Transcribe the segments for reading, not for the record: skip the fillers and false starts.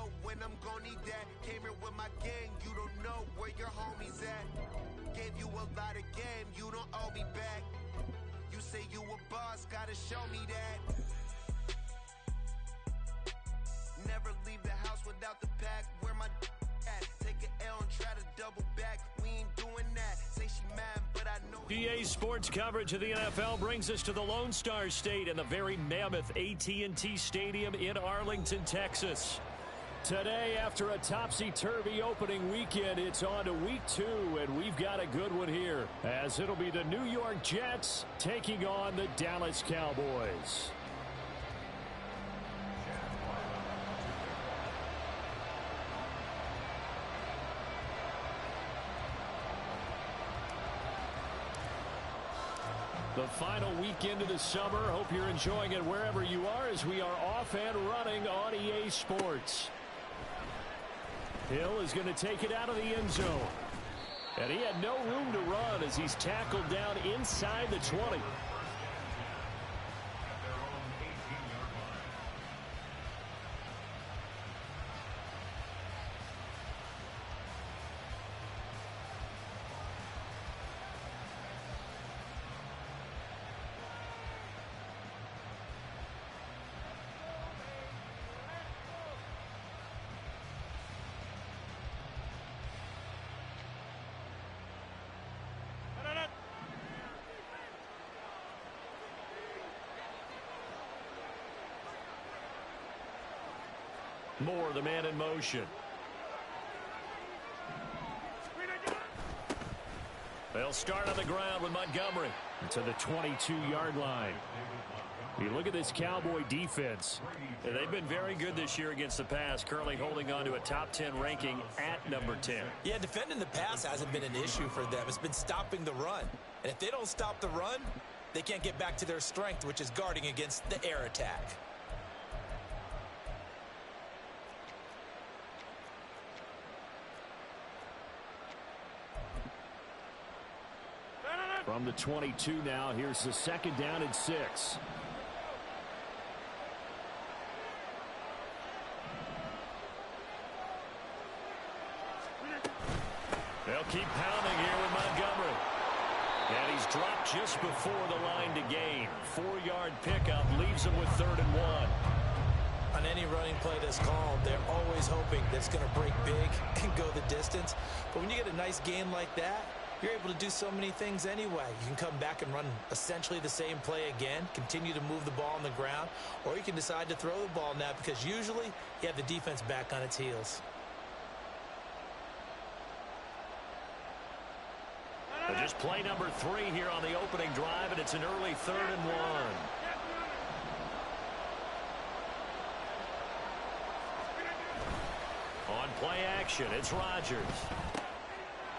know when I'm gonna need that. Came here with my gang, you don't know where your homies at. Gave you a lot of game, you don't owe me back. You say you a boss, gotta show me that. Never leave the house without the pack. Where my at? Take an L and try to double back. We ain't doing that. Say she mad, but I know. EA Sports coverage of the NFL brings us to the Lone Star State and the very mammoth AT&T Stadium in Arlington, Texas. Today, after a topsy-turvy opening weekend, it's on to week 2, and we've got a good one here, as it'll be the New York Jets taking on the Dallas Cowboys. The final weekend of the summer. Hope you're enjoying it wherever you are as we are off and running on EA Sports. Hill is going to take it out of the end zone. And he had no room to run as he's tackled down inside the 20. Moore, the man in motion. They'll start on the ground with Montgomery to the 22-yard line. You look at this Cowboy defense. They've been very good this year against the pass, currently holding on to a top 10 ranking at number 10. Yeah, defending the pass hasn't been an issue for them. It's been stopping the run. And if they don't stop the run, they can't get back to their strength, which is guarding against the air attack. From the 22 now, here's the second down and 6. They'll keep pounding here with Montgomery. And he's dropped just before the line to gain. 4-yard pickup leaves him with 3rd and 1. On any running play that's called, they're always hoping that it's going to break big and go the distance. But when you get a nice gain like that, you're able to do so many things anyway. You can come back and run essentially the same play again, continue to move the ball on the ground, or you can decide to throw the ball now because usually you have the defense back on its heels. Just play number 3 here on the opening drive, and it's an early 3rd and 1. On play action, it's Rodgers.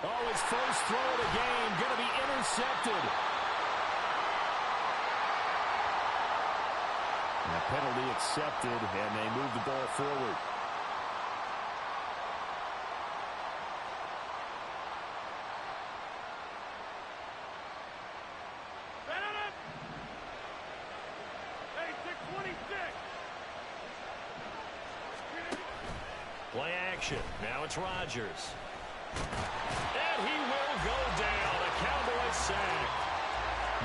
Oh, his first throw of the game going to be intercepted. And a penalty accepted, and they move the ball forward. Play action. Now it's Rodgers. And he will go down. A Cowboy sack.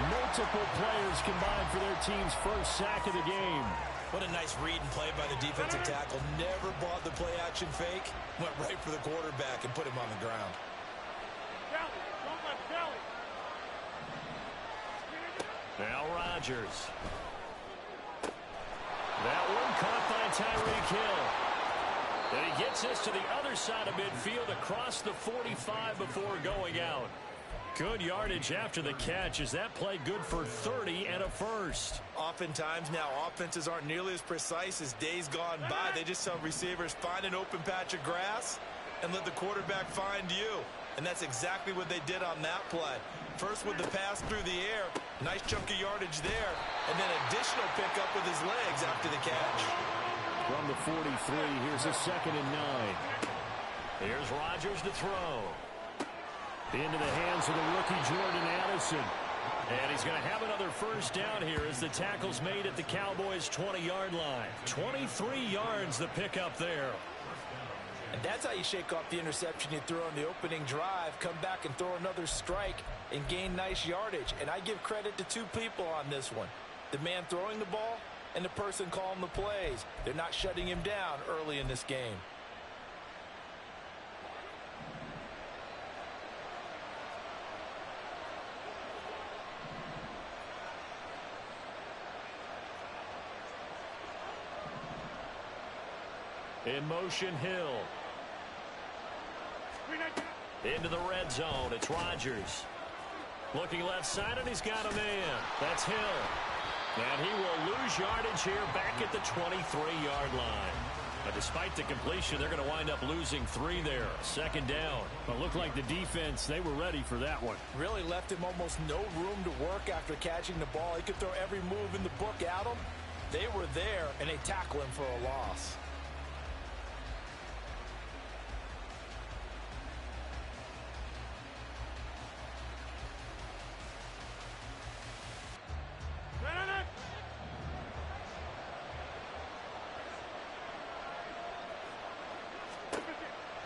Multiple players combined for their team's first sack of the game. What a nice read and play by the defensive tackle. Never bought the play action fake. Went right for the quarterback and put him on the ground. Now Rodgers. That one caught by Tyreek Hill. And he gets us to the other side of midfield across the 45 before going out. Good yardage after the catch. Is that play good for 30 and a first? Oftentimes now offenses aren't nearly as precise as days gone by. They just tell receivers, find an open patch of grass and let the quarterback find you. And that's exactly what they did on that play. First with the pass through the air. Nice chunk of yardage there. And then additional pickup with his legs after the catch. From the 43, here's a 2nd and 9. Here's Rodgers to throw. Into the hands of the rookie Jordan Addison. And he's going to have another first down here as the tackle's made at the Cowboys' 20-yard line. 23 yards the pickup there. And that's how you shake off the interception you threw on the opening drive, come back and throw another strike and gain nice yardage. And I give credit to two people on this one. The man throwing the ball and the person calling the plays. They're not shutting him down early in this game. In motion, Hill. Into the red zone. It's Rodgers. Looking left side, and he's got a man. That's Hill. And he will lose yardage here back at the 23-yard line. But despite the completion, they're going to wind up losing 3 there. Second down. But looked like the defense, they were ready for that one. Really left him almost no room to work after catching the ball. He could throw every move in the book at him. They were there, and they tackle him for a loss.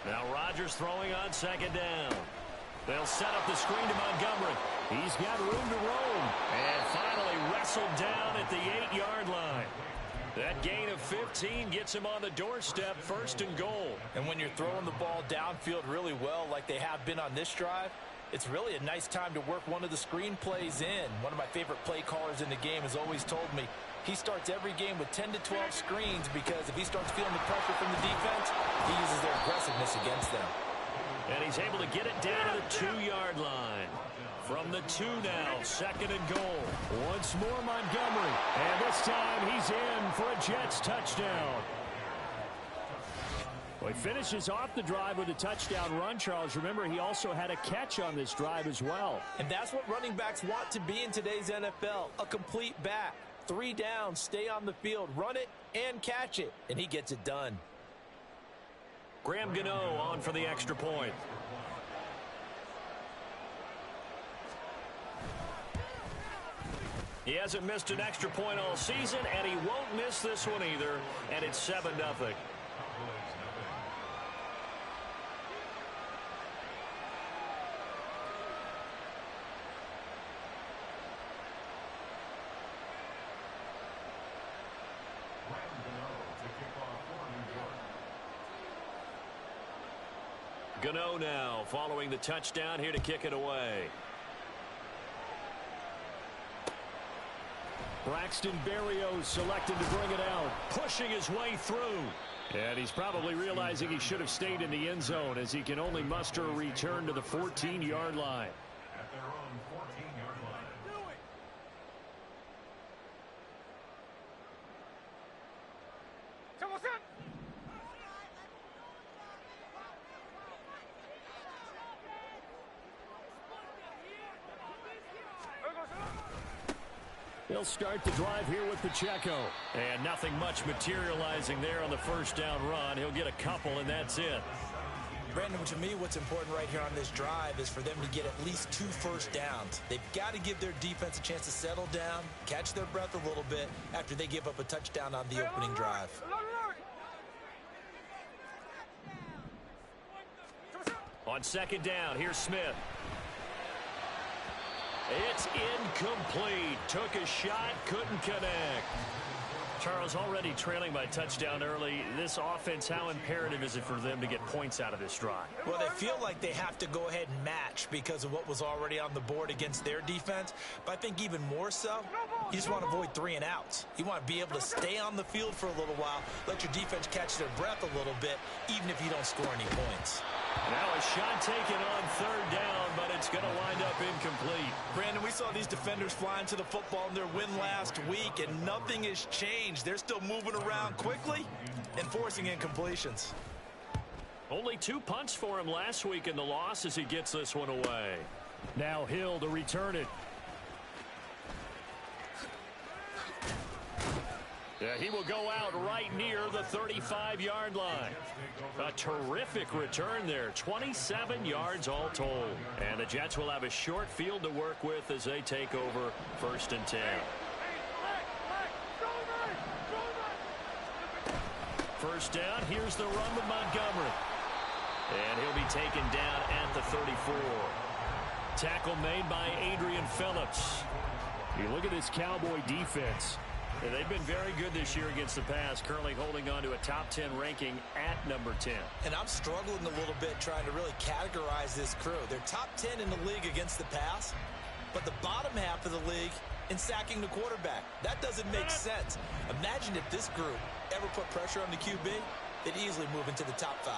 Now Rodgers throwing on second down. They'll set up the screen to Montgomery. He's got room to roam. And finally wrestled down at the 8-yard line. That gain of 15 gets him on the doorstep, 1st and goal. And when you're throwing the ball downfield really well like they have been on this drive, it's really a nice time to work one of the screen plays in. One of my favorite play callers in the game has always told me he starts every game with 10 to 12 screens because if he starts feeling the pressure from the defense, he uses their aggressiveness against them. And he's able to get it down to the 2-yard line. From the 2 now, 2nd and goal. Once more Montgomery. And this time he's in for a Jets touchdown. Well, he finishes off the drive with a touchdown run, Charles. Remember, he also had a catch on this drive as well. And that's what running backs want to be in today's NFL, a complete back. 3 downs, stay on the field, run it, and catch it. And he gets it done. Graham Gano on for the extra point. He hasn't missed an extra point all season, and he won't miss this one either. And it's 7-0. Gano now following the touchdown here to kick it away. Braxton Berrios selected to bring it out. Pushing his way through. And he's probably realizing he should have stayed in the end zone as he can only muster a return to the 14-yard line. At their own 14-yard line. He'll start the drive here with Pacheco. And nothing much materializing there on the first down run. He'll get a couple, and that's it. Brandon, to me, what's important right here on this drive is for them to get at least 2 first downs. They've got to give their defense a chance to settle down, catch their breath a little bit after they give up a touchdown on the opening drive. On second down, here's Smith. It's incomplete. Took a shot, couldn't connect. Charles, already trailing by touchdown early. This offense, how imperative is it for them to get points out of this drive? Well, they feel like they have to go ahead and match because of what was already on the board against their defense. But I think even more so, you just want to avoid 3 and outs. You want to be able to stay on the field for a little while, let your defense catch their breath a little bit, even if you don't score any points. Now a shot taken on third down, but it's going to wind up incomplete. Brandon, we saw these defenders flying to the football in their win last week, and nothing has changed. They're still moving around quickly and forcing incompletions. Only 2 punts for him last week in the loss as he gets this one away. Now Hill to return it. Yeah, he will go out right near the 35-yard line. A terrific return there. 27 yards all told. And the Jets will have a short field to work with as they take over 1st and 10. First down, here's the run with Montgomery. And he'll be taken down at the 34. Tackle made by Adrian Phillips. You look at this Cowboy defense. They've been very good this year against the pass, currently holding on to a top 10 ranking at number 10. And I'm struggling a little bit trying to really categorize this crew. They're top 10 in the league against the pass, but the bottom half of the league in sacking the quarterback. That doesn't make sense. Imagine if this group ever put pressure on the QB, they'd easily move into the top 5.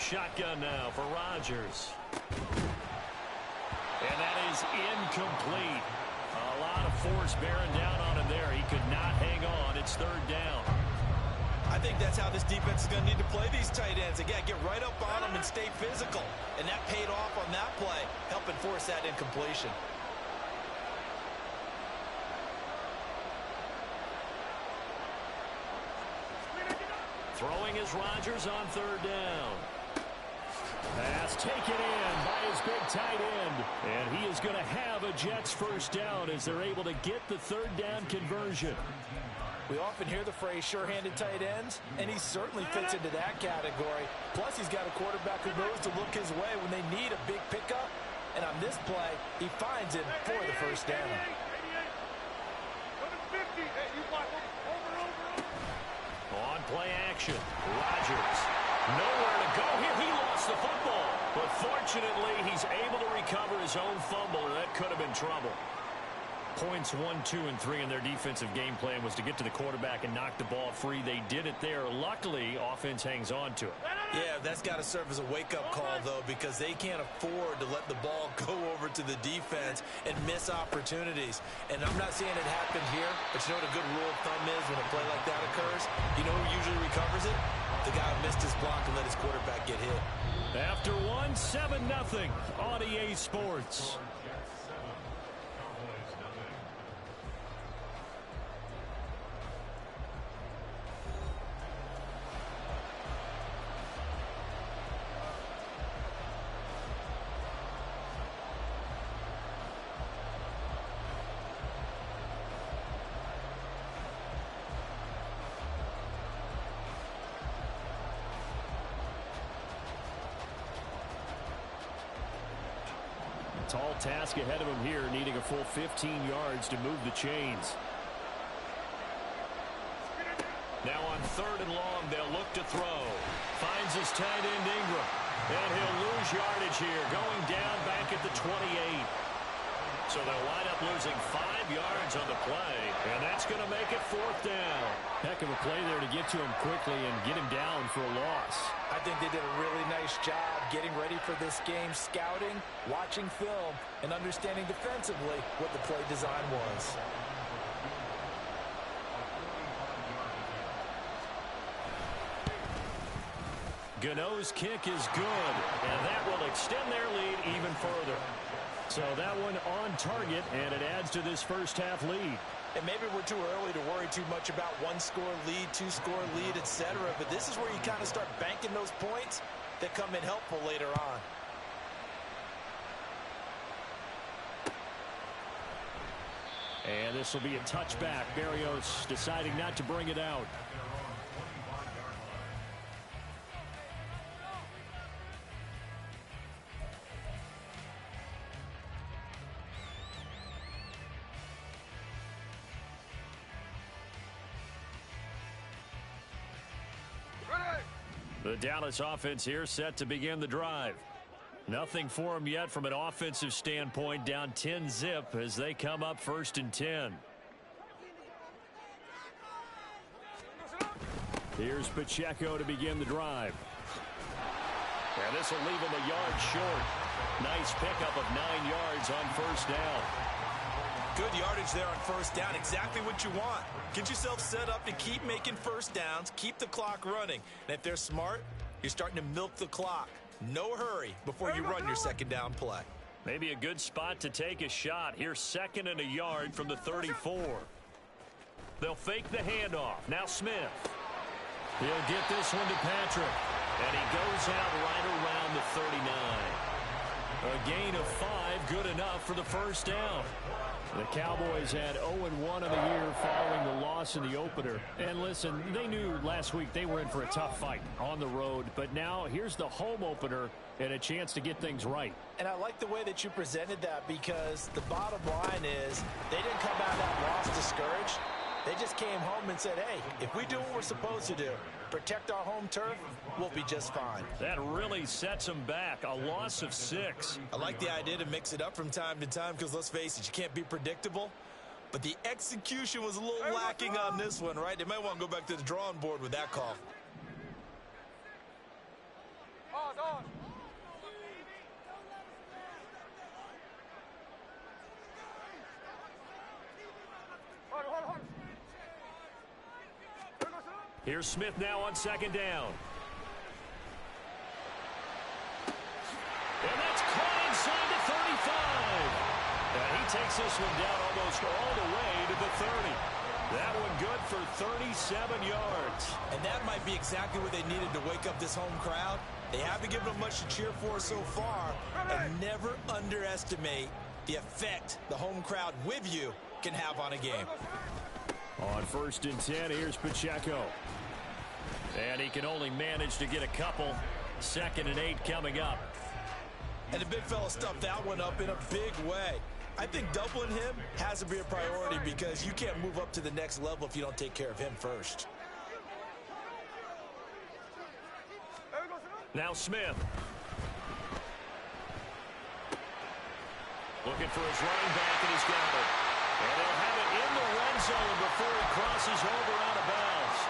Shotgun now for Rodgers. And that is incomplete. A lot of force bearing down on him there. He could not hang on. It's third down. I think that's how this defense is going to need to play these tight ends. Again, get right up on them and stay physical. And that paid off on that play, helping force that incompletion. Throwing is Rodgers on third down. Pass taken in by his big tight end. And he is going to have a Jets first down as they're able to get the third down conversion. We often hear the phrase sure-handed tight ends, and he certainly fits into that category. Plus, he's got a quarterback who knows to look his way when they need a big pickup. And on this play, he finds it for the first down. On play action, Rodgers. Nowhere to go here. He lost the football. But fortunately, he's able to recover his own fumble, and that could have been trouble. Points 1, 2, and 3 in their defensive game plan was to get to the quarterback and knock the ball free. They did it there. Luckily, offense hangs on to it. Yeah, that's got to serve as a wake-up call, though, because they can't afford to let the ball go over to the defense and miss opportunities. And I'm not saying it happened here, but you know what a good rule of thumb is when a play like that occurs? You know who usually recovers it? The guy who missed his block and let his quarterback get hit. After 1, 7-0 on EA Sports. Tall task ahead of him here, needing a full 15 yards to move the chains. Now on third and long, they'll look to throw. Finds his tight end Ingram. And he'll lose yardage here, going down back at the 28. So they'll wind up losing 5 yards on the play. And that's going to make it fourth down. Heck of a play there to get to him quickly and get him down for a loss. I think they did a really nice job getting ready for this game, scouting, watching film, and understanding defensively what the play design was. Gano's kick is good, and that will extend their lead even further. So that one on target, and it adds to this first half lead. And maybe we're too early to worry too much about one-score lead, two-score lead, etc. But this is where you kind of start banking those points that come in helpful later on. And this will be a touchback. Berrios deciding not to bring it out. The Dallas offense here set to begin the drive. Nothing for them yet from an offensive standpoint, down 10-zip as they come up first and 10. Here's Pacheco to begin the drive. And this will leave him a yard short. Nice pickup of 9 yards on first down. Good yardage there on first down. Exactly what you want. Get yourself set up to keep making first downs, keep the clock running. And if they're smart, you're starting to milk the clock. No hurry before you run your second down play. Maybe a good spot to take a shot. Here's second and a yard from the 34. They'll fake the handoff. Now Smith. He'll get this one to Patrick. And he goes out right around the 39. A gain of 5, good enough for the first down. The Cowboys had 0-1 in the year following the loss in the opener. And listen, they knew last week they were in for a tough fight on the road. But now here's the home opener and a chance to get things right. And I like the way that you presented that, because the bottom line is they didn't come out of that loss discouraged. They just came home and said, hey, if we do what we're supposed to do, protect our home turf, we'll be just fine. That really sets them back. A loss of 6. I like the idea to mix it up from time to time, because let's face it, you can't be predictable. But the execution was a little lacking on this one, right? They might want to go back to the drawing board with that call. Here's Smith now on 2nd down. And that's caught inside the 35. And he takes this one down almost all the way to the 30. That one good for 37 yards. And that might be exactly what they needed to wake up this home crowd. They haven't given them much to cheer for so far. And never underestimate the effect the home crowd with you can have on a game. On 1st and 10, here's Pacheco. And he can only manage to get a couple. 2nd and 8 coming up. And the big fella stuffed that one up in a big way. I think doubling him has to be a priority, because you can't move up to the next level if you don't take care of him first. Now Smith. Looking for his running back, and he's got it. And they'll have it in the red zone before he crosses over out of bounds.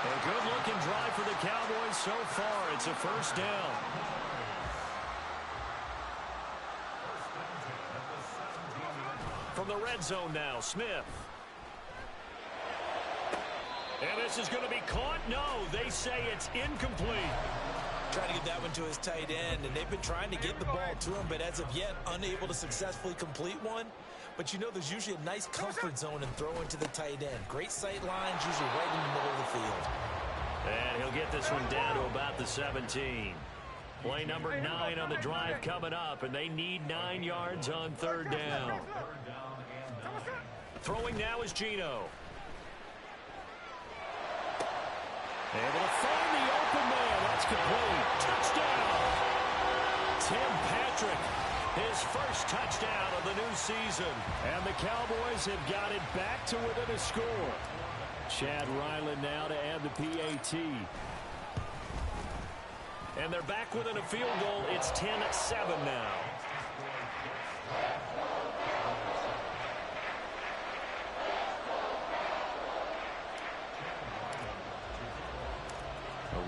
A good-looking drive for the Cowboys so far. It's a 1st down. From the red zone now, Smith. And this is going to be caught. No, they say it's incomplete. Trying to get that one to his tight end, and they've been trying to get the ball to him, but as of yet, unable to successfully complete one. But you know, there's usually a nice comfort zone and throw into the tight end. Great sight lines, usually right in the middle of the field. And he'll get this one down to about the 17. Play number 9 on the drive coming up, and they need 9 yards on 3rd down. Throwing now is Geno. Able to find the open man. That's complete. Touchdown. Tim Patrick, his first touchdown of the new season. And the Cowboys have got it back to within a score. Chad Ryland now to add the PAT. And they're back within a field goal. It's 10-7 now.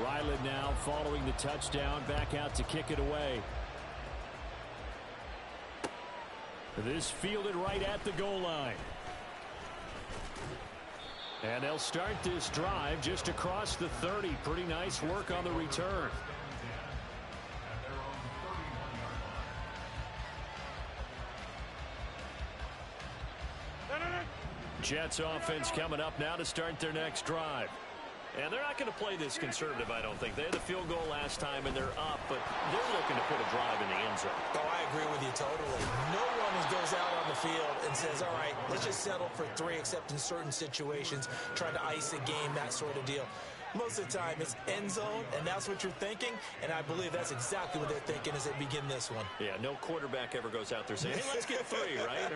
Ryland now following the touchdown, back out to kick it away. This fielded right at the goal line. And they'll start this drive just across the 30. Pretty nice work on the return. Jets offense coming up now to start their next drive. And they're not going to play this conservative, I don't think. They had a field goal last time, and they're up, but they're looking to put a drive in the end zone. Oh, I agree with you totally. No one goes out on the field and says, all right, let's just settle for 3, except in certain situations, trying to ice a game, that sort of deal. Most of the time, it's end zone, and that's what you're thinking, and I believe that's exactly what they're thinking as they begin this one. Yeah, no quarterback ever goes out there saying, hey, let's get 3, right?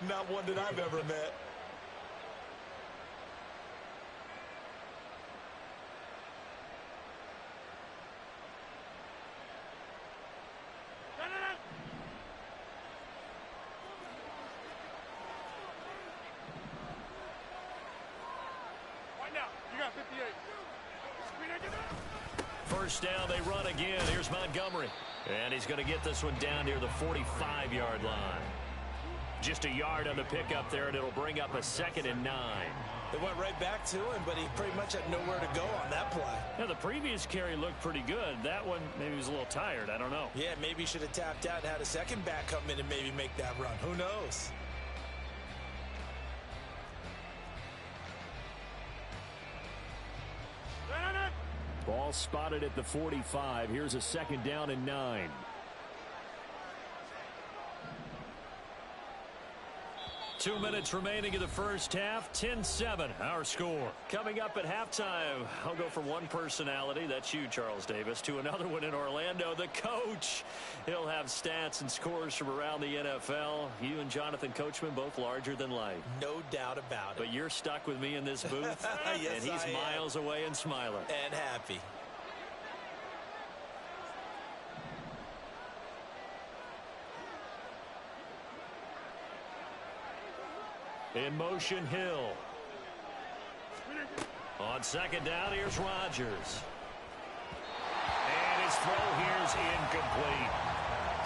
Not one that I've ever met. First down, they run again. Here's Montgomery. And he's going to get this one down near the 45-yard line. Just a yard on the pickup there, and it'll bring up a 2nd and 9. They went right back to him, but he pretty much had nowhere to go on that play. Yeah, the previous carry looked pretty good. That one, maybe he was a little tired. I don't know. Yeah, maybe he should have tapped out and had a second back come in and maybe make that run. Who knows? Ball spotted at the 45. Here's a 2nd down and 9. 2 minutes remaining in the first half. 10-7, our score. Coming up at halftime, I'll go from one personality, that's you, Charles Davis, to another one in Orlando, the coach. He'll have stats and scores from around the NFL. You and Jonathan Coachman both larger than life. No doubt about it. But you're stuck with me in this booth, yes, and he's miles away and smiling. And happy. In motion, Hill. On second down, here's Rodgers. And his throw here's incomplete.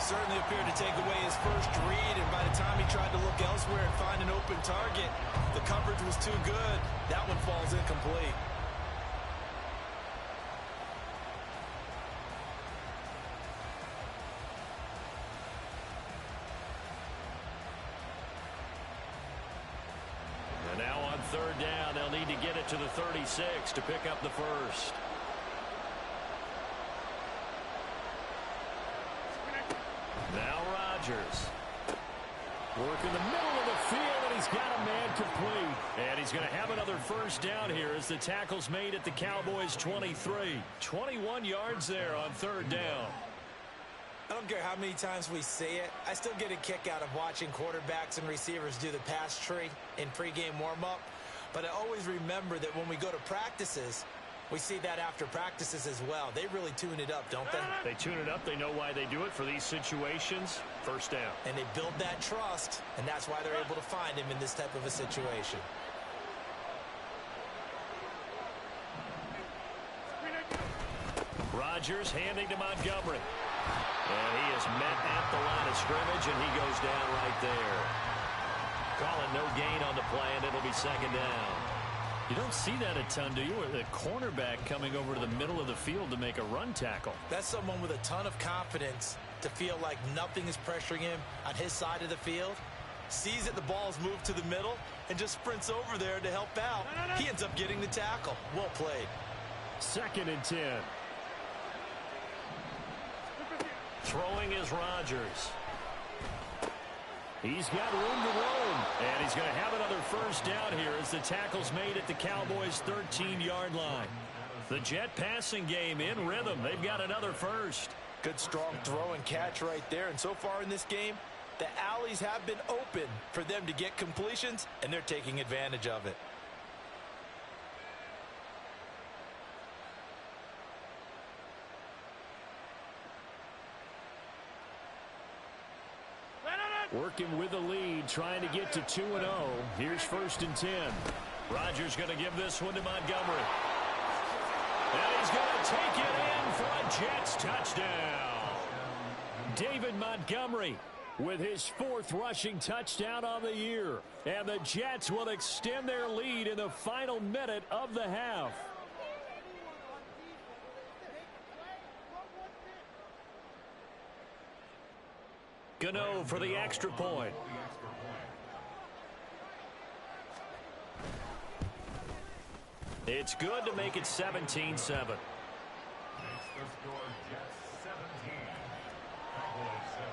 Certainly appeared to take away his first read, and by the time he tried to look elsewhere and find an open target, the coverage was too good. That one falls incomplete. And now on third down, they'll need to get it to the 36 to pick up the first. Now Rodgers. Work in the middle of the field, and he's got a man complete. And he's going to have another first down here as the tackle's made at the Cowboys' 23. 21 yards there on third down. I don't care how many times we see it. I still get a kick out of watching quarterbacks and receivers do the pass tree in pregame warm-up. But I always remember that when we go to practices, we see that after practices as well. They really tune it up, don't they? They tune it up. They know why they do it for these situations. First down. And they build that trust, and that's why they're able to find him in this type of a situation. Rodgers handing to Montgomery. And he is met at the line of scrimmage, and he goes down right there. Calling no gain on the play, and it'll be second down. You don't see that a ton, do you? The cornerback coming over to the middle of the field to make a run tackle. That's someone with a ton of confidence to feel like nothing is pressuring him on his side of the field. Sees that the ball's moved to the middle and just sprints over there to help out. He ends up getting the tackle. Well played. Second and 10. Throwing is Rodgers. He's got room to roam, and he's going to have another first down here as the tackle's made at the Cowboys' 13-yard line. The Jet passing game in rhythm. They've got another first. Good strong throw and catch right there. And so far in this game, the alleys have been open for them to get completions, and they're taking advantage of it. Working with the lead, trying to get to 2-0. Here's first and 10. Rodgers going to give this one to Montgomery. And he's going to take it in for a Jets touchdown. David Montgomery with his 4th rushing touchdown on the year. And the Jets will extend their lead in the final minute of the half. Gano for the extra point. It's good to make it 17-7. Makes the score Jets 17, Cowboys 7.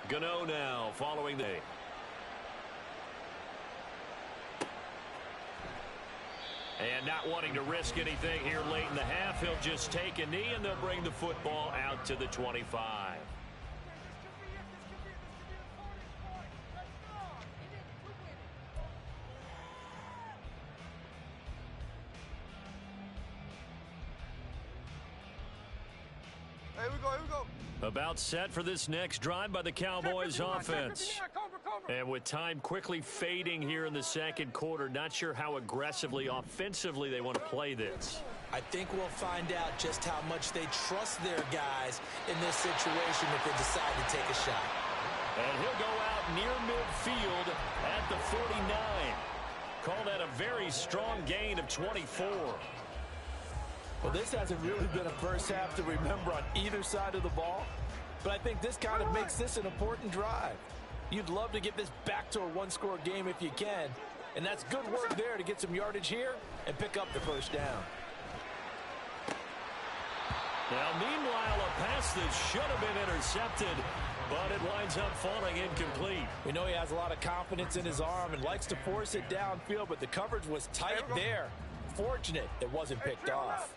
Gano now following the... And not wanting to risk anything here late in the half, he'll just take a knee and they'll bring the football out to the 25. Here we go. About set for this next drive by the Cowboys offense. And with time quickly fading here in the second quarter, not sure how aggressively, offensively they want to play this. I think we'll find out just how much they trust their guys in this situation if they decide to take a shot. And he'll go out near midfield at the 49. Call that a very strong gain of 24. Well, this hasn't really been a first half to remember on either side of the ball. but I think this kind of makes this an important drive. You'd love to get this back to a one-score game if you can, and that's good work there to get some yardage here and pick up the first down. Now, meanwhile, a pass that should have been intercepted, but it winds up falling incomplete. We know he has a lot of confidence in his arm and likes to force it downfield, but the coverage was tight there. Fortunate it wasn't picked off.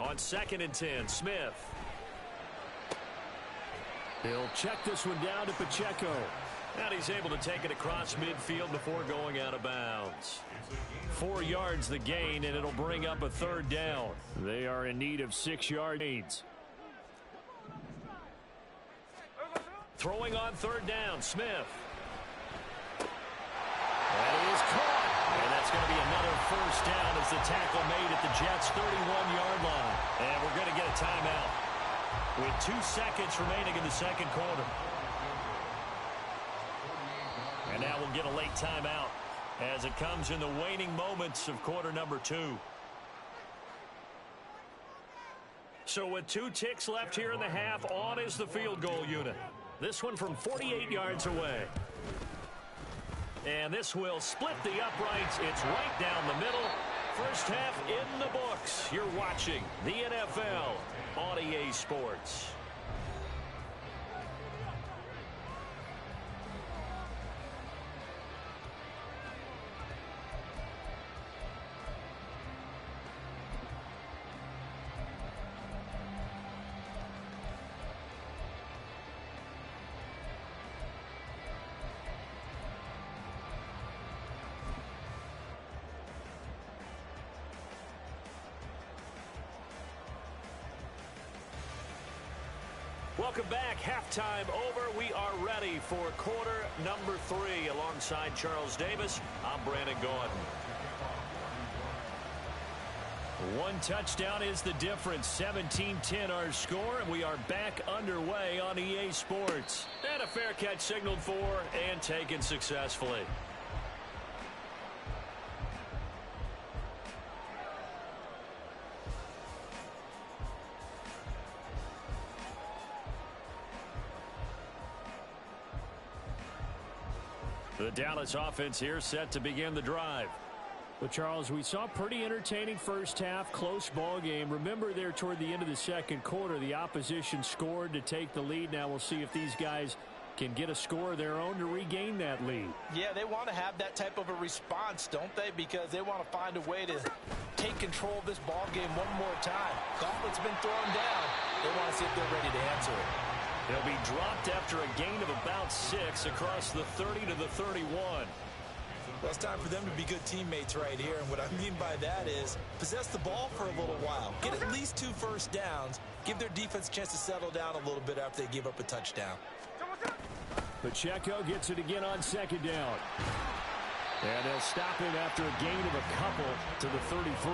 On 2nd and 10, Smith. He'll check this one down to Pacheco. And he's able to take it across midfield before going out of bounds. 4 yards the gain, and it'll bring up a 3rd down. They are in need of 6-yard gains. Throwing on 3rd down, Smith. That is caught. And that's going to be another first down as the tackle made at the Jets' 31-yard line. And we're going to get a timeout with 2 seconds remaining in the second quarter. And now we'll get a late timeout as it comes in the waning moments of quarter number 2. So with 2 ticks left here in the half, on is the field goal unit. This one from 48 yards away. And this will split the uprights. It's right down the middle. First half in the books. You're watching the NFL on EA Sports. Welcome back. Halftime over. We are ready for quarter number 3. Alongside Charles Davis, I'm Brandon Gordon. 1 touchdown is the difference. 17-10 our score, and we are back underway on EA Sports. And a fair catch signaled for and taken successfully. The Dallas offense here set to begin the drive. But Charles, we saw pretty entertaining first half, close ball game. Remember there toward the end of the second quarter, the opposition scored to take the lead. Now we'll see if these guys can get a score of their own to regain that lead. Yeah, they want to have that type of a response, don't they? Because they want to find a way to take control of this ball game one more time. Gauntlet's been thrown down. They want to see if they're ready to answer it. He'll be dropped after a gain of about 6 across the 30 to the 31. Well, it's time for them to be good teammates right here. And what I mean by that is possess the ball for a little while. Get at least 2 first downs. Give their defense a chance to settle down a little bit after they give up a touchdown. Pacheco gets it again on 2nd down. And they'll stop him after a gain of a couple to the 33.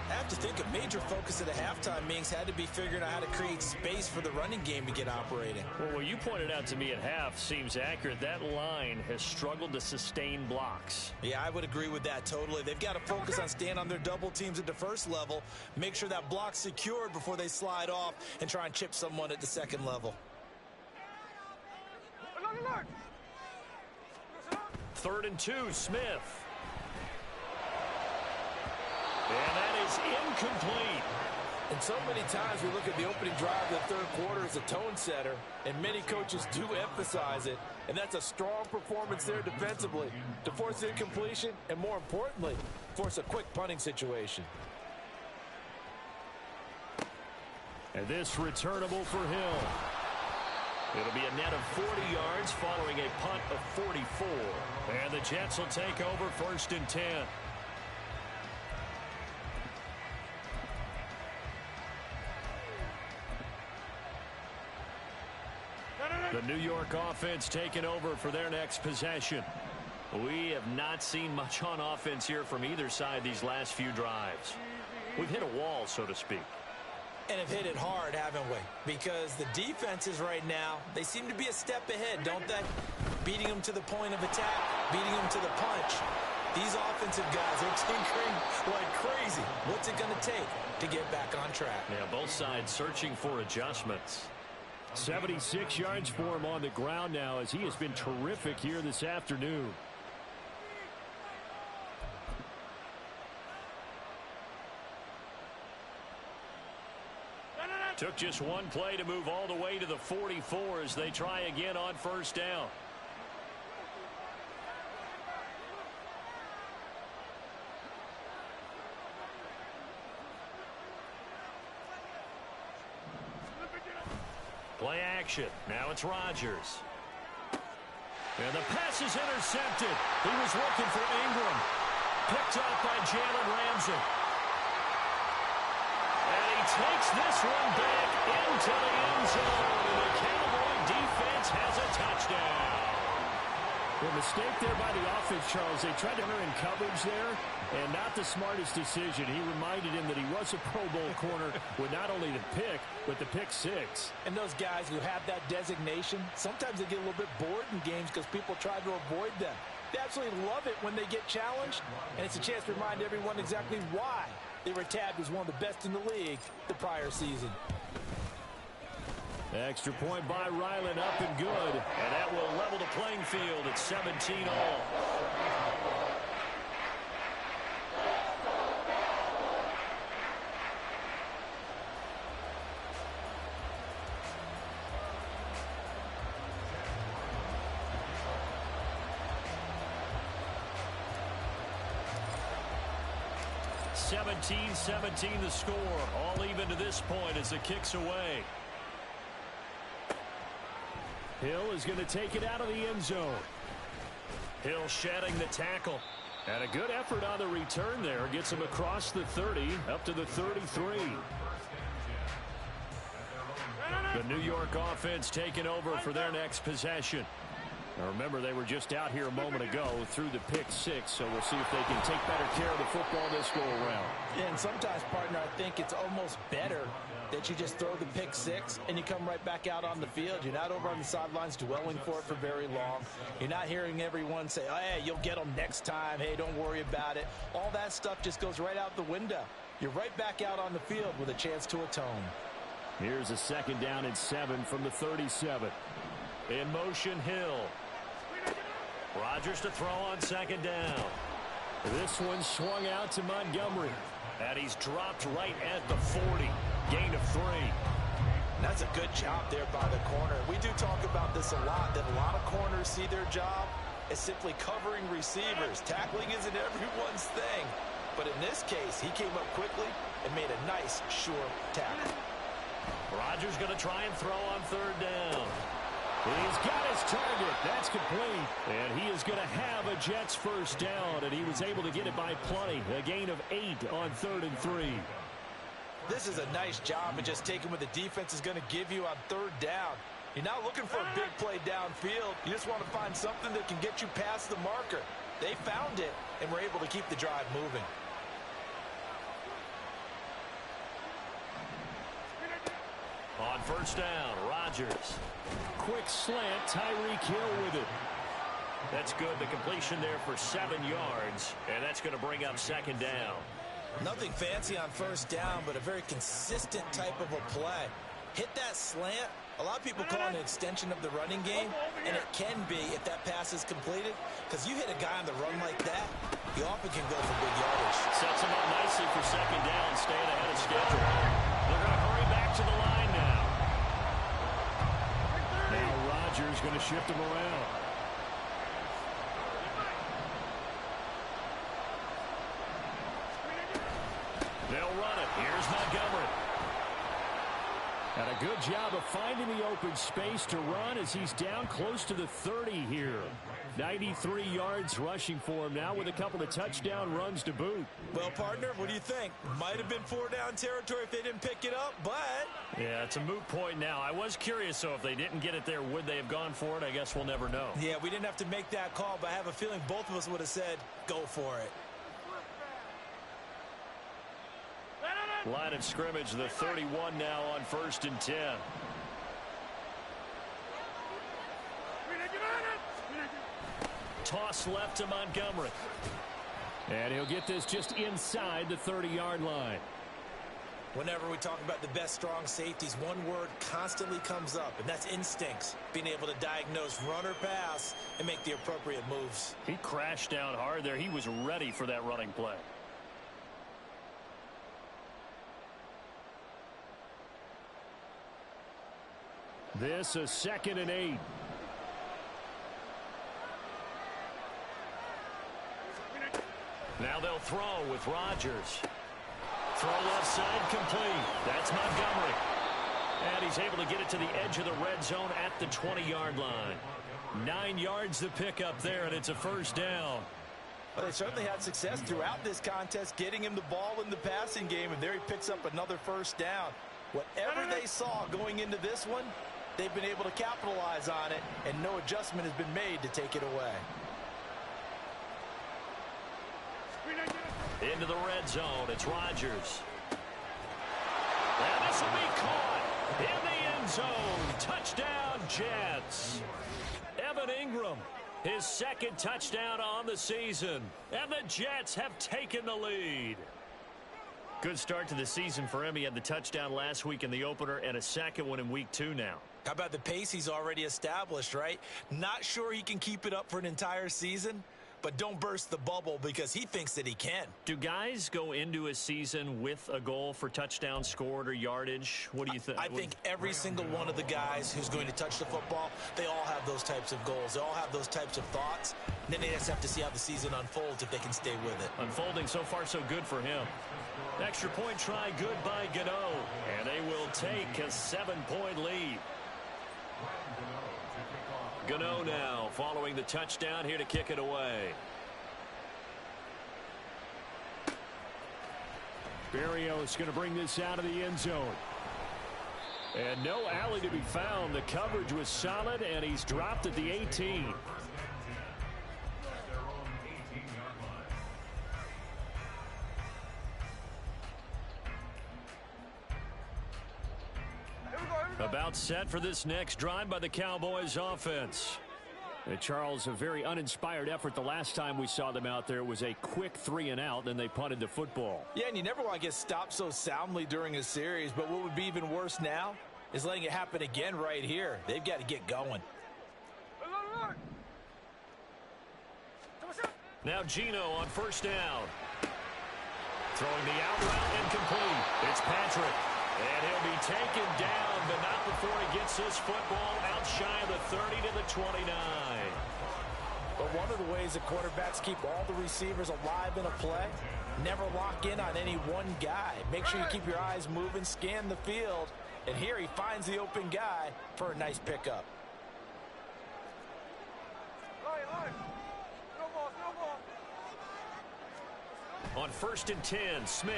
I have to think a major focus at the halftime meetings had to be figuring out how to create space for the running game to get operating. Well, what you pointed out to me at half seems accurate. That line has struggled to sustain blocks. Yeah, I would agree with that totally. They've got to focus on staying on their double teams at the first level, make sure that block's secured before they slide off and try and chip someone at the second level. 3rd and 2, Smith. And that is incomplete. And so many times we look at the opening drive of the third quarter as a tone setter, and many coaches do emphasize it. And that's a strong performance there defensively to force incompletion and, more importantly, force a quick punting situation. And this returnable for Hill. It'll be a net of 40 yards following a punt of 44. And the Jets will take over 1st and 10. The New York offense taking over for their next possession. We have not seen much on offense here from either side these last few drives. We've hit a wall, so to speak. And have hit it hard, haven't we? Because the defenses right now, they seem to be a step ahead, don't they? Beating them to the point of attack, beating them to the punch. These offensive guys are tinkering like crazy. What's it going to take to get back on track? Yeah, both sides searching for adjustments. 76 yards for him on the ground now as he has been terrific here this afternoon. Took just one play to move all the way to the 44 as they try again on first down. Play action. Now it's Rodgers. And the pass is intercepted. He was looking for Ingram. Picked up by Jalen Ramsey. And he takes this one back into the end zone. And the Cowboy defense has a touchdown. The mistake there by the offense, Charles. They tried to enter in coverage there, and not the smartest decision. He reminded him that he was a Pro Bowl corner with not only the pick, but the pick six. And those guys who have that designation, sometimes they get a little bit bored in games because people try to avoid them. They absolutely love it when they get challenged, and it's a chance to remind everyone exactly why they were tabbed as one of the best in the league the prior season. Extra point by Ryland, up and good. And that will level the playing field at 17 all. (17-17) the score. All even to this point as the kick's away. Hill is going to take it out of the end zone. Hill shedding the tackle. And a good effort on the return there. Gets him across the 30, up to the 33. The New York offense taking over for their next possession. Now remember, they were just out here a moment ago through the pick six, so we'll see if they can take better care of the football this go around. Yeah, and sometimes, partner, I think it's almost better that you just throw the pick six and you come right back out on the field. You're not over on the sidelines dwelling for it for very long. You're not hearing everyone say, oh, hey, you'll get them next time. Hey, don't worry about it. All that stuff just goes right out the window. You're right back out on the field with a chance to atone. Here's a second down and 7 from the 37. In motion, Hill. Rodgers to throw on second down. This one swung out to Montgomery. And he's dropped right at the 40. Gain of 3. That's a good job there by the corner. We do talk about this a lot, that a lot of corners see their job as simply covering receivers. Tackling isn't everyone's thing. But in this case, he came up quickly and made a nice, sure tackle. Rodgers going to try and throw on third down. He's got his target. That's complete. And he is going to have a Jets first down, and he was able to get it by plenty. A gain of 8 on 3rd and 3. This is a nice job of just taking what the defense is going to give you on third down. You're not looking for a big play downfield. You just want to find something that can get you past the marker. They found it and were able to keep the drive moving. On first down, Rodgers. Quick slant, Tyreek Hill with it. That's good. The completion there for 7 yards, and that's going to bring up second down. Nothing fancy on first down, but a very consistent type of a play. Hit that slant. A lot of people call it an extension of the running game, and it can be if that pass is completed, because you hit a guy on the run like that, he often can go for big yardage. Sets him up nicely for second down, staying ahead of schedule. They're going to hurry back to the line now. Now Rodgers going to shift him around. They'll run it. Here's Montgomery. And a good job of finding the open space to run as he's down close to the 30 here. 93 yards rushing for him now with a couple of touchdown runs to boot. Well, partner, what do you think? Might have been 4-down territory if they didn't pick it up, but... Yeah, it's a moot point now. I was curious, so if they didn't get it there, would they have gone for it? I guess we'll never know. Yeah, we didn't have to make that call, but I have a feeling both of us would have said, go for it. Line of scrimmage, the 31 now on 1st and 10. Toss left to Montgomery. And he'll get this just inside the 30-yard line. Whenever we talk about the best strong safeties, one word constantly comes up, and that's instincts. Being able to diagnose run or pass and make the appropriate moves. He crashed down hard there. He was ready for that running play. This is 2nd and 8. Now they'll throw with Rodgers. Throw left side complete. That's Montgomery. And he's able to get it to the edge of the red zone at the 20-yard line. 9 yards to pick up there, and it's a first down. Well, they certainly had success throughout this contest, getting him the ball in the passing game, and there he picks up another first down. Whatever they saw going into this one, they've been able to capitalize on it, and no adjustment has been made to take it away. Into the red zone, it's Rodgers. And this will be caught in the end zone. Touchdown, Jets. Evan Ingram, his 2nd touchdown on the season. And the Jets have taken the lead. Good start to the season for him. He had the touchdown last week in the opener and a second one in week 2 now. How about the pace he's already established, right? Not sure he can keep it up for an entire season, but don't burst the bubble because he thinks that he can. Do guys go into a season with a goal for touchdowns scored or yardage? What do you think? I think every single one of the guys who's going to touch the football, they all have those types of goals. They all have those types of thoughts. And then they just have to see how the season unfolds if they can stay with it. Unfolding so far so good for him. Extra point try good by Gano. And they will take a 7-point lead. Gano now following the touchdown here to kick it away. Berrios going to bring this out of the end zone. And no alley to be found. The coverage was solid, and he's dropped at the 18. About set for this next drive by the Cowboys offense. And Charles, a very uninspired effort the last time we saw them out there. It was a quick 3 and out, then they punted the football. Yeah, and you never want to get stopped so soundly during a series, but what would be even worse now is letting it happen again right here. They've got to get going. Now Gino on first down. Throwing the out route incomplete. It's Patrick. And he'll be taken down, but not before he gets this football out shy of the 30 to the 29. But one of the ways that quarterbacks keep all the receivers alive in a play, never lock in on any one guy. Make sure you keep your eyes moving, scan the field, and here he finds the open guy for a nice pickup. On 1st and 10, Smith.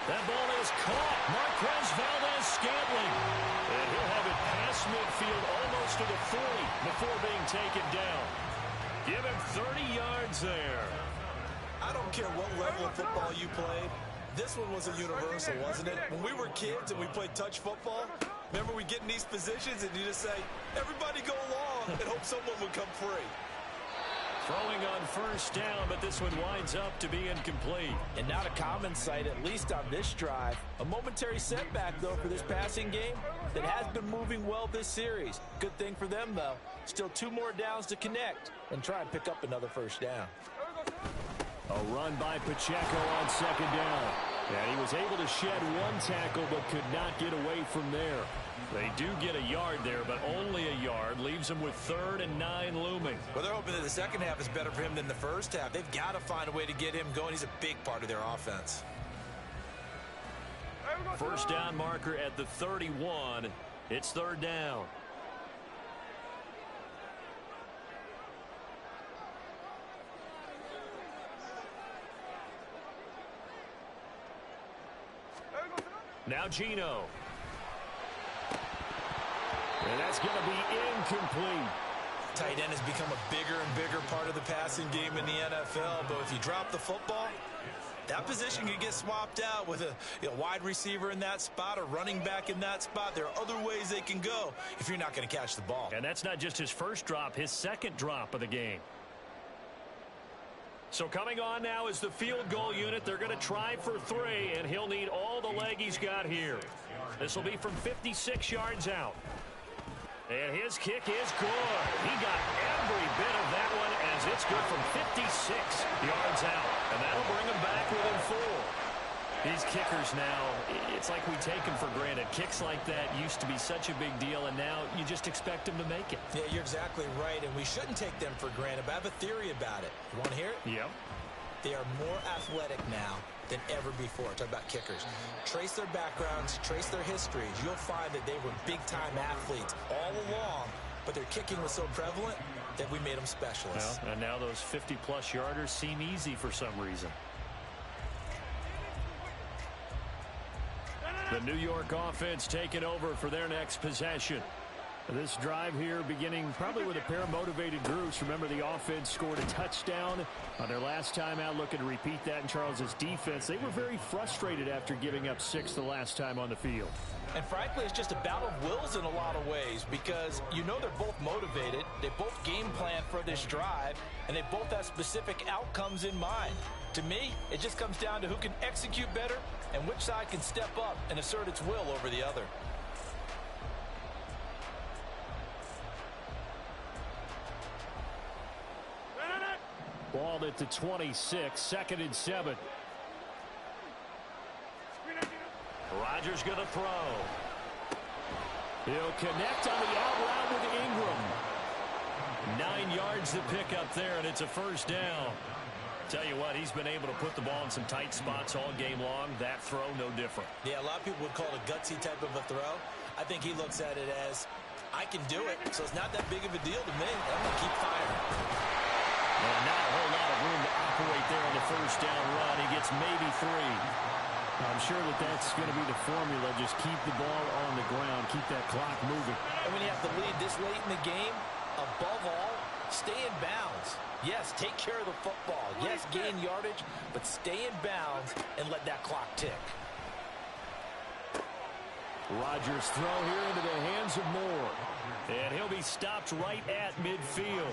That ball is caught. Marquez Valdez-Scantling. And he'll have it past midfield almost to the 40 before being taken down. Give him 30 yards there. I don't care what level of football you played. This one was a universal, wasn't it? When we were kids and we played touch football, remember we get in these positions and you just say, everybody go along and hope someone would come free. Throwing on first down, but this one winds up to be incomplete. And not a common sight, at least on this drive. A momentary setback, though, for this passing game that has been moving well this series. Good thing for them, though. Still 2 more downs to connect and try and pick up another first down. A run by Pacheco on 2nd down. And he was able to shed 1 tackle, but could not get away from there. They do get a yard there, but only a yard. Leaves them with 3rd and 9 looming. Well, they're hoping that the second half is better for him than the first half. They've got to find a way to get him going. He's a big part of their offense. First down marker at the 31. It's 3rd down. Now Gino. And that's going to be incomplete. Tight end has become a bigger and bigger part of the passing game in the NFL, but if you drop the football, that position can get swapped out with a wide receiver in that spot, a running back in that spot. There are other ways they can go if you're not going to catch the ball. And that's not just his first drop, his 2nd drop of the game. So coming on now is the field goal unit. They're going to try for 3, and he'll need all the leg he's got here. This will be from 56 yards out. And his kick is good. He got every bit of that one as it's good from 56 yards out. And that'll bring him back within 4. These kickers now, it's like we take them for granted. Kicks like that used to be such a big deal, and now you just expect them to make it. Yeah, you're exactly right, and we shouldn't take them for granted, but I have a theory about it. You want to hear it? Yep. They are more athletic now than ever before. Talk about kickers. Trace their backgrounds, trace their histories. You'll find that they were big-time athletes all along, but their kicking was so prevalent that we made them specialists. Well, and now those 50-plus yarders seem easy for some reason. The New York offense taking over for their next possession. This drive here beginning probably with a pair of motivated groups. Remember, the offense scored a touchdown on their last time out. Looking to repeat that in Charles's defense. They were very frustrated after giving up 6 the last time on the field. And frankly, it's just a battle of wills in a lot of ways because you know they're both motivated. They both game plan for this drive, and they both have specific outcomes in mind. To me, it just comes down to who can execute better and which side can step up and assert its will over the other. Ball at the 26, 2nd and 7. Rodgers going to throw. He'll connect on the out route with Ingram. 9 yards to pick up there, and it's a first down. Tell you what, he's been able to put the ball in some tight spots all game long. That throw, no different. Yeah, a lot of people would call it a gutsy type of a throw. I think he looks at it as, I can do it, so it's not that big of a deal to me. I'm going to keep firing. Well, not a whole lot of room to operate there on the first down run. He gets maybe 3. I'm sure that that's going to be the formula. Just keep the ball on the ground. Keep that clock moving. And when you have the lead this late in the game, above all, stay in bounds. Yes, take care of the football. Yes, gain yardage, but stay in bounds and let that clock tick. Rodgers throw here into the hands of Moore. And he'll be stopped right at midfield.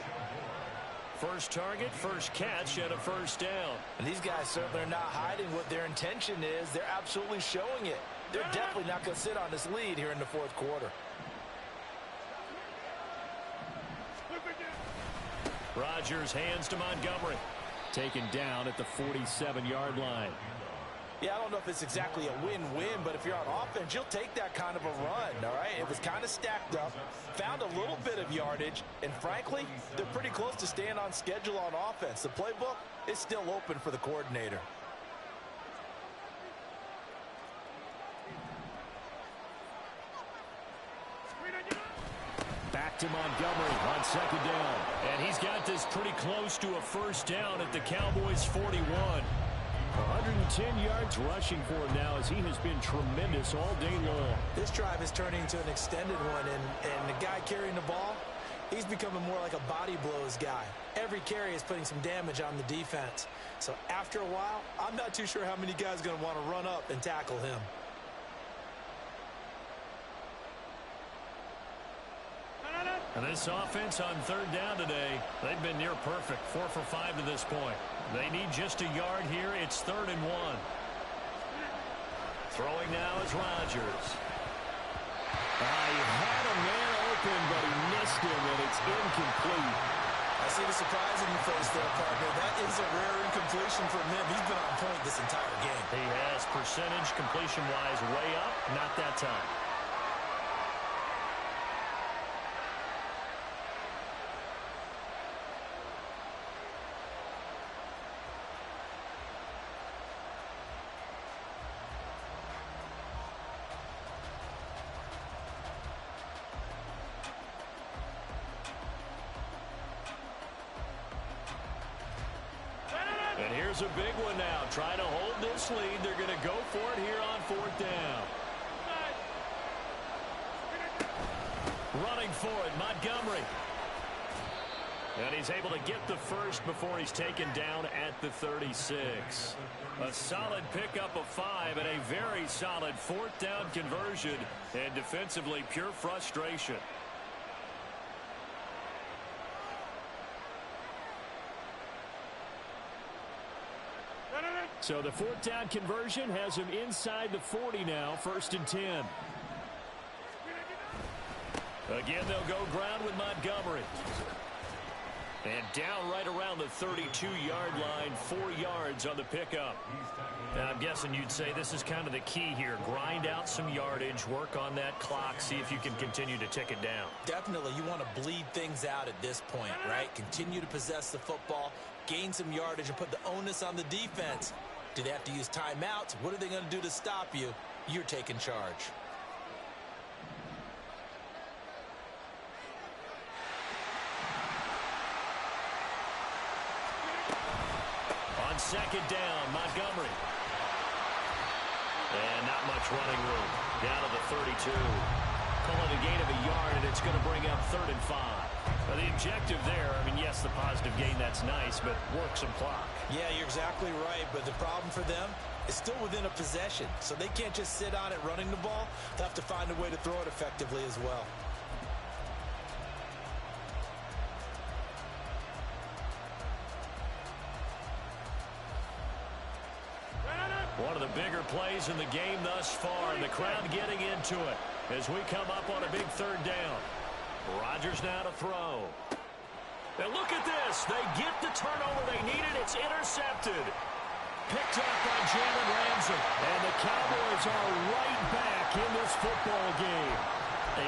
First target, first catch, and a first down. And these guys certainly are not hiding what their intention is. They're absolutely showing it. They're definitely not going to sit on this lead here in the 4th quarter. Rodgers hands to Montgomery. Taken down at the 47-yard line. Yeah, I don't know if it's exactly a win-win, but if you're on offense, you'll take that kind of a run, all right? It was kind of stacked up, found a little bit of yardage, and frankly, they're pretty close to staying on schedule on offense. The playbook is still open for the coordinator. Back to Montgomery on 2nd down. And he's got this pretty close to a first down at the Cowboys' 41. 110 yards rushing for him now as he has been tremendous all day long. This drive is turning into an extended one, and the guy carrying the ball, he's becoming more like a body blows guy. Every carry is putting some damage on the defense. So after a while, I'm not too sure how many guys are going to want to run up and tackle him. And this offense on 3rd down today, they've been near perfect. 4 for 5 to this point. They need just a yard here. It's 3rd and 1. Throwing now is Rodgers. He had a man open, but he missed him, and it's incomplete. I see the surprise in your face there, partner. That is a rare incompletion from him. He's been on point this entire game. He has percentage completion-wise way up. Not that time. And here's a big one now. Trying to hold this lead. They're going to go for it here on 4th down. Running for it, Montgomery. And he's able to get the first before he's taken down at the 36. A solid pickup of 5 and a very solid 4th down conversion. And defensively, pure frustration. So the fourth down conversion has him inside the 40 now, 1st and 10. Again, they'll go ground with Montgomery. And down right around the 32-yard line, 4 yards on the pickup. And I'm guessing you'd say this is kind of the key here. Grind out some yardage, work on that clock, see if you can continue to tick it down. Definitely, you want to bleed things out at this point, right? Continue to possess the football, gain some yardage, and put the onus on the defense. Do they have to use timeouts? What are they going to do to stop you? You're taking charge. On 2nd down, Montgomery. And not much running room. Down to the 32. Call it a gain of a yard, and it's going to bring up 3rd and 5. Now, the objective there, I mean, yes, the positive gain, that's nice, but work some clock. Yeah, you're exactly right, but the problem for them is still within a possession, so they can't just sit on it running the ball. They'll have to find a way to throw it effectively as well. One of the bigger plays in the game thus far, and the crowd getting into it as we come up on a big 3rd down. Rodgers now to throw. And look at this. They get the turnover they needed. It's intercepted. Picked up by Jalen Ramsey. And the Cowboys are right back in this football game.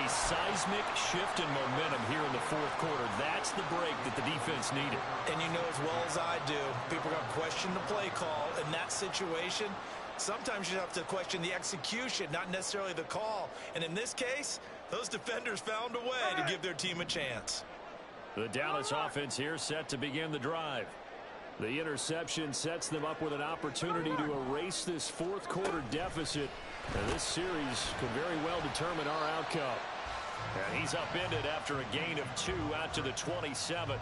A seismic shift in momentum here in the 4th quarter. That's the break that the defense needed. And you know as well as I do, people are going to question the play call in that situation. Sometimes you have to question the execution, not necessarily the call. And in this case, those defenders found a way to give their team a chance. The Dallas offense here set to begin the drive. The interception sets them up with an opportunity to erase this 4th quarter deficit. And this series could very well determine our outcome. And he's upended after a gain of 2 out to the 27.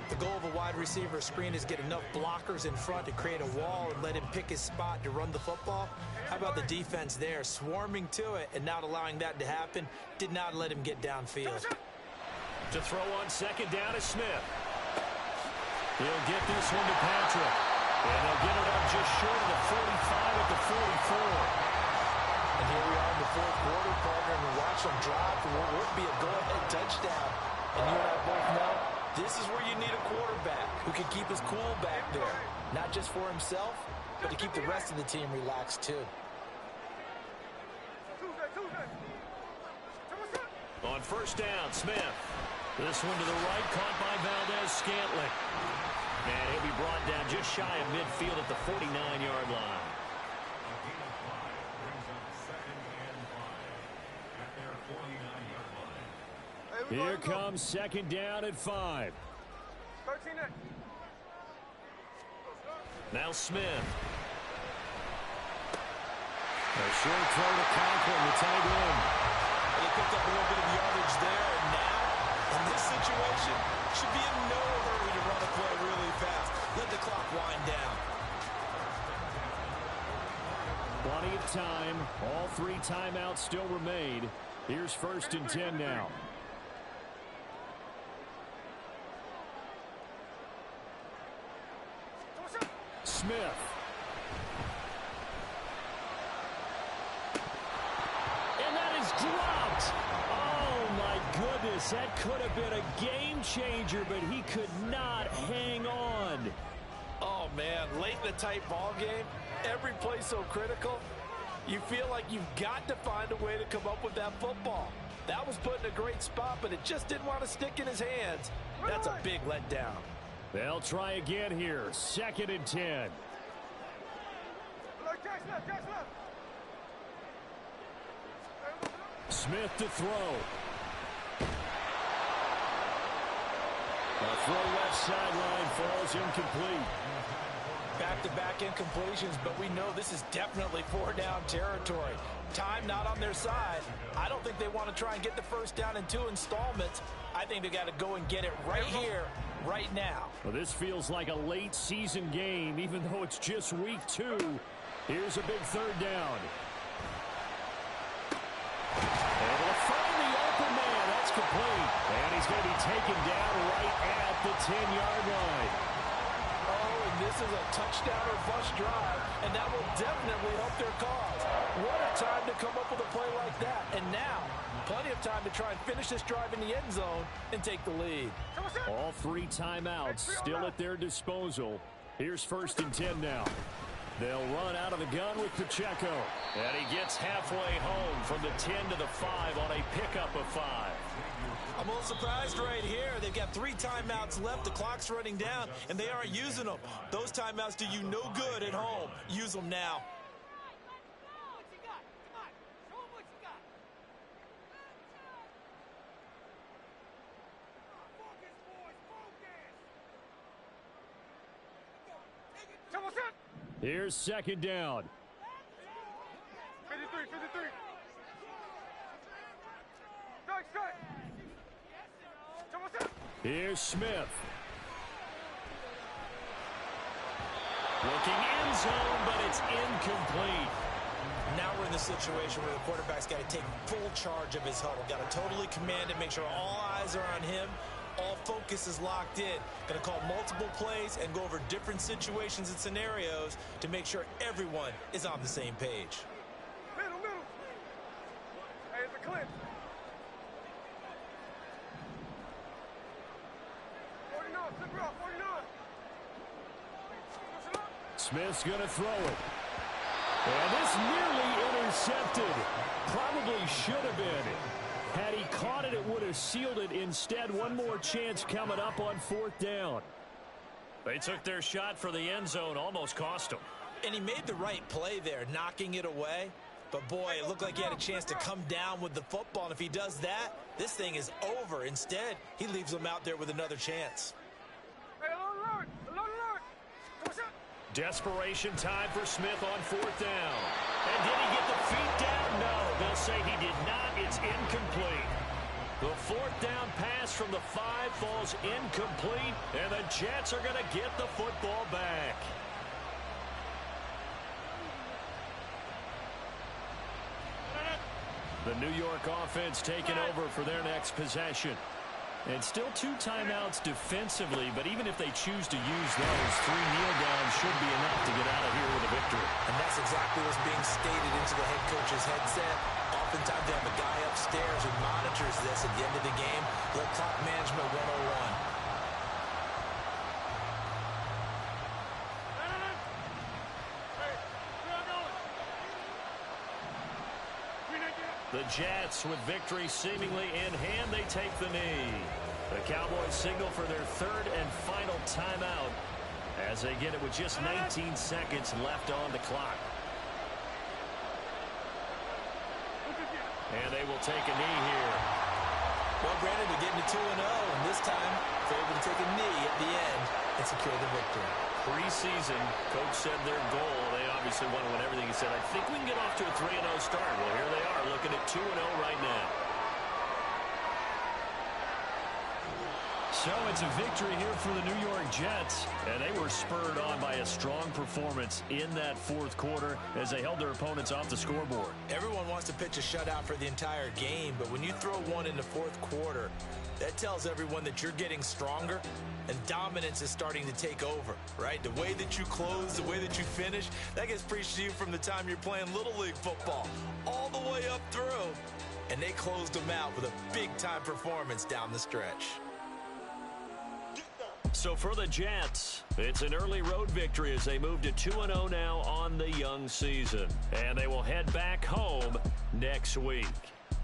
The goal of a wide receiver screen is get enough blockers in front to create a wall and let him pick his spot to run the football. How about the defense there, swarming to it and not allowing that to happen? Did not let him get downfield. To throw on 2nd down is Smith. He'll get this one to Patrick. And they'll get it up just short of the 45 at the 44. And here we are in the 4th quarter, partner, and we watch them drive for what would be a go-ahead touchdown. And you and I both know this is where you need a quarterback who can keep his cool back there. Not just for himself, but to keep the rest of the team relaxed too. On 1st down, Smith. This one to the right, caught by Valdez-Scantling. And he'll be brought down just shy of midfield at the 49-yard line. Here comes 2nd down at 5. Now Smith. A short throw to Conklin, the tight end. They picked up a little bit of yardage there, and now, in this situation, should be in no hurry to run a play really fast. Let the clock wind down. Plenty of time. All 3 timeouts still remain. Here's 1st and 10 now. Smith. And that is dropped. Oh, my goodness. That could have been a game changer, but he could not hang on. Oh, man, late in a tight ball game, every play so critical, you feel like you've got to find a way to come up with that football. That was put in a great spot, but it just didn't want to stick in his hands. That's a big letdown. They'll try again here. 2nd and 10. Smith to throw. A throw left sideline falls incomplete. Back-to-back incompletions, but we know this is definitely 4-down territory. Time not on their side. I don't think they want to try and get the 1st down in 2 installments. I think they got to go and get it right here, right now. Well, this feels like a late season game, even though it's just week 2. Here's a big 3rd down. Able to find the open man. That's complete. And he's going to be taken down right at the 10-yard line. Oh, and this is a touchdown or bust drive, and that will definitely help their cause. What a time to come up with a play like that. And now, plenty of time to try and finish this drive in the end zone and take the lead. All 3 timeouts still at their disposal. Here's 1st and 10 now. They'll run out of the gun with Pacheco. And he gets halfway home from the 10 to the 5 on a pickup of 5. I'm a little surprised right here. They've got 3 timeouts left. The clock's running down, and they aren't using them. Those timeouts do you no good at home. Use them now. Here's 2nd down. 53. Here's Smith. Looking end zone, but it's incomplete. Now we're in the situation where the quarterback's got to take full charge of his huddle. Got to totally command it, make sure all eyes are on him. All focus is locked in. Going to call multiple plays and go over different situations and scenarios to make sure everyone is on the same page. Middle. Hey, it's a clip. 49, flip it off, 49. Smith's going to throw it. And this nearly intercepted. Probably should have been. Had he caught it, it would have sealed it. Instead, one more chance coming up on 4th down. They took their shot for the end zone, almost cost him. And he made the right play there, knocking it away. But, boy, it looked like he had a chance to come down with the football. And if he does that, this thing is over. Instead, he leaves him out there with another chance. Hey, alert. Desperation time for Smith on 4th down. And did he get the feet down? No, they'll say he did not. It's incomplete. The 4th down pass from the 5 falls incomplete, and the Jets are going to get the football back. The New York offense taking over for their next possession. And still 2 timeouts defensively, but even if they choose to use those, 3 kneel downs should be enough to get out of here with a victory. And that's exactly what's being stated into the head coach's headset. Oftentimes they have a guy upstairs who monitors this at the end of the game. The clock management 101. The Jets, with victory seemingly in hand, they take the knee. The Cowboys signal for their 3rd and final timeout as they get it with just 19 seconds left on the clock. And they will take a knee here. Well, granted, they're getting to 2-0, and this time they're able to take a knee at the end and secure the victory. Preseason, coach said their goal, they obviously want to win everything. He said, I think we can get off to a 3-0 start. Well, here they are looking at 2-0 right now. So it's a victory here for the New York Jets, and they were spurred on by a strong performance in that 4th quarter as they held their opponents off the scoreboard. Everyone wants to pitch a shutout for the entire game, but when you throw one in the 4th quarter, that tells everyone that you're getting stronger and dominance is starting to take over, right? The way that you close, the way that you finish, that gets preached to you from the time you're playing Little League football all the way up through. And they closed them out with a big-time performance down the stretch. So for the Jets, it's an early road victory as they move to 2-0 now on the young season. And they will head back home next week.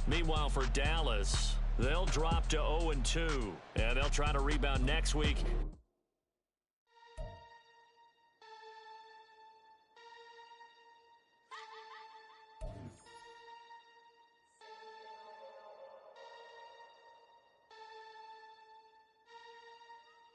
Meanwhile, for Dallas, they'll drop to 0-2, and they'll try to rebound next week.